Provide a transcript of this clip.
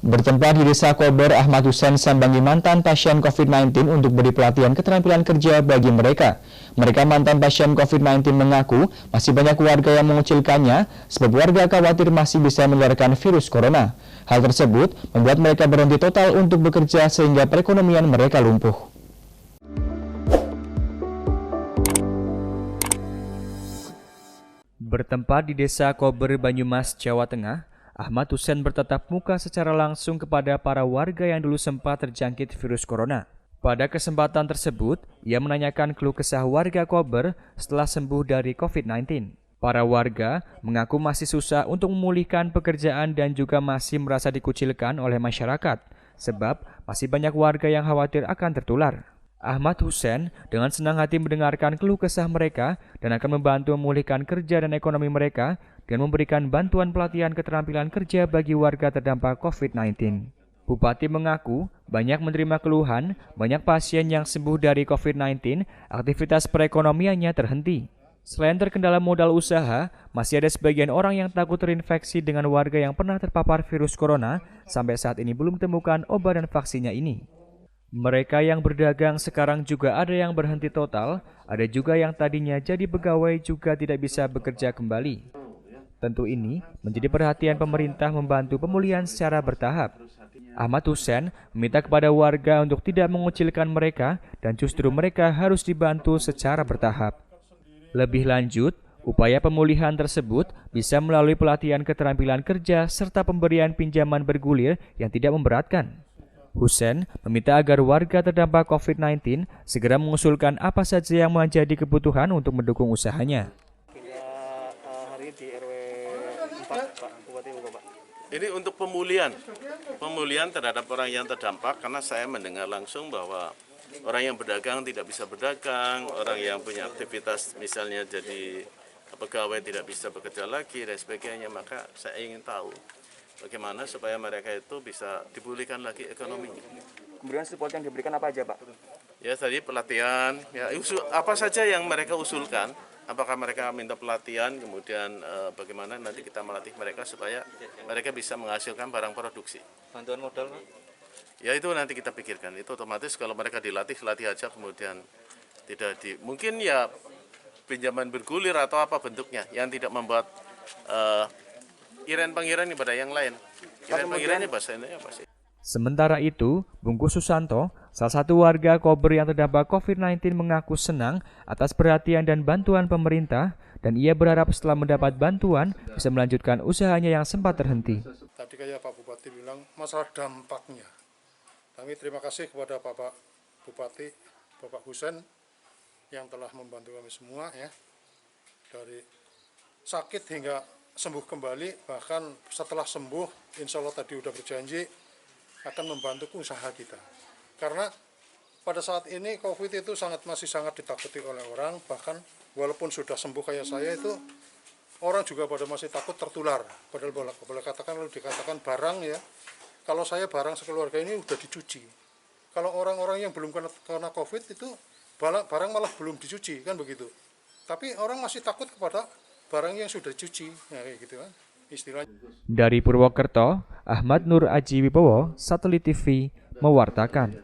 Bertempat di Desa Kober, Ahmad Hussein sambangi mantan pasien COVID-19 untuk beri pelatihan keterampilan kerja bagi mereka. Mereka mantan pasien COVID-19 mengaku masih banyak warga yang mengucilkannya sebab warga khawatir masih bisa menularkan virus corona. Hal tersebut membuat mereka berhenti total untuk bekerja sehingga perekonomian mereka lumpuh. Bertempat di Desa Kober, Banyumas, Jawa Tengah, Ahmad Hussein bertatap muka secara langsung kepada para warga yang dulu sempat terjangkit virus corona. Pada kesempatan tersebut, ia menanyakan keluh kesah warga Kober setelah sembuh dari COVID-19. Para warga mengaku masih susah untuk memulihkan pekerjaan dan juga masih merasa dikucilkan oleh masyarakat, sebab masih banyak warga yang khawatir akan tertular. Ahmad Hussein dengan senang hati mendengarkan keluh kesah mereka dan akan membantu memulihkan kerja dan ekonomi mereka dengan memberikan bantuan pelatihan keterampilan kerja bagi warga terdampak COVID-19. Bupati mengaku banyak menerima keluhan, banyak pasien yang sembuh dari COVID-19, aktivitas perekonomiannya terhenti. Selain terkendala modal usaha, masih ada sebagian orang yang takut terinfeksi dengan warga yang pernah terpapar virus corona, sampai saat ini belum ditemukan obat dan vaksinnya ini. Mereka yang berdagang sekarang juga ada yang berhenti total, ada juga yang tadinya jadi pegawai juga tidak bisa bekerja kembali. Tentu ini menjadi perhatian pemerintah membantu pemulihan secara bertahap. Ahmad Hussein meminta kepada warga untuk tidak mengucilkan mereka dan justru mereka harus dibantu secara bertahap. Lebih lanjut, upaya pemulihan tersebut bisa melalui pelatihan keterampilan kerja serta pemberian pinjaman bergulir yang tidak memberatkan. Hussein meminta agar warga terdampak COVID-19 segera mengusulkan apa saja yang menjadi kebutuhan untuk mendukung usahanya. Hari di RW 4, Pak Bupati Pak. Ini untuk pemulihan terhadap orang yang terdampak, karena saya mendengar langsung bahwa orang yang berdagang tidak bisa berdagang, orang yang punya aktivitas misalnya jadi pegawai tidak bisa bekerja lagi dan sebagainya, maka saya ingin tahu bagaimana supaya mereka itu bisa dipulihkan lagi ekonominya. Kemudian support yang diberikan apa aja, Pak? Ya tadi pelatihan, ya apa saja yang mereka usulkan, apakah mereka minta pelatihan, kemudian bagaimana nanti kita melatih mereka supaya mereka bisa menghasilkan barang produksi. Bantuan modal, Pak? Ya itu nanti kita pikirkan, itu otomatis kalau mereka latih aja kemudian tidak mungkin ya pinjaman bergulir atau apa bentuknya yang tidak membuat iren-pengiren kepada yang lain. Iren-pengirannya bahasa Indonesia pasti. Sementara itu, Bungkus Susanto, salah satu warga Kober yang terdampak COVID-19 mengaku senang atas perhatian dan bantuan pemerintah dan ia berharap setelah mendapat bantuan bisa melanjutkan usahanya yang sempat terhenti. Tadi kayak Pak Bupati bilang masalah dampaknya. Kami terima kasih kepada Bapak Bupati, Bapak Hussein yang telah membantu kami semua ya. Dari sakit hingga sembuh kembali, bahkan setelah sembuh insya Allah tadi udah berjanji akan membantu usaha kita. Karena pada saat ini COVID itu masih sangat ditakuti oleh orang, bahkan walaupun sudah sembuh kayak saya itu orang juga pada masih takut tertular. Padahal boleh katakan kalau dikatakan barang ya, kalau saya barang sekeluarga ini udah dicuci. Kalau orang-orang yang belum kena COVID itu barang malah belum dicuci kan begitu. Tapi orang masih takut kepada barang yang sudah dicuci, ya, kayak gitu kan istilahnya. Dari Purwokerto, Ahmad Nur Aji Wibowo, Satelit TV, mewartakan.